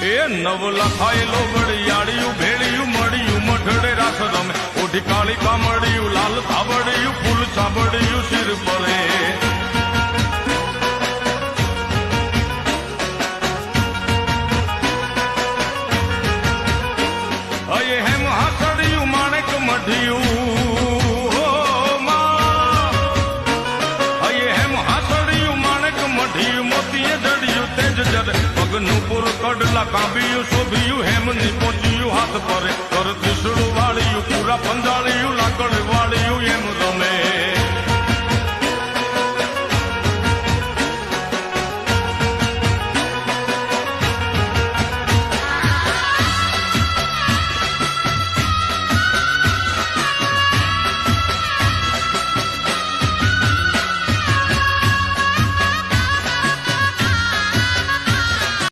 એ નવ લખાયેલો ઘડિયાળિયું ભેળિયું મળ્યું મઢડે રાસ રમે ઓઢી કાળી કામડિયું લાલ થાબડિયું ફૂલ ચાબડિયું શિર પરે અયે હેમ હાસડિયું માણેક મઢિયું અયે હેમ હાસડિયું માણેક મઢિયું મોતીએ જડિયું તેજ જરે પગનું પુર કડલા કાંબિયું શોભિયું હેમની પહોંચ્યું હાથ પરે કર ત્રિસડું વાળિયું પૂરા પંજાળિયું લાકડ વાળિયું એમ રમે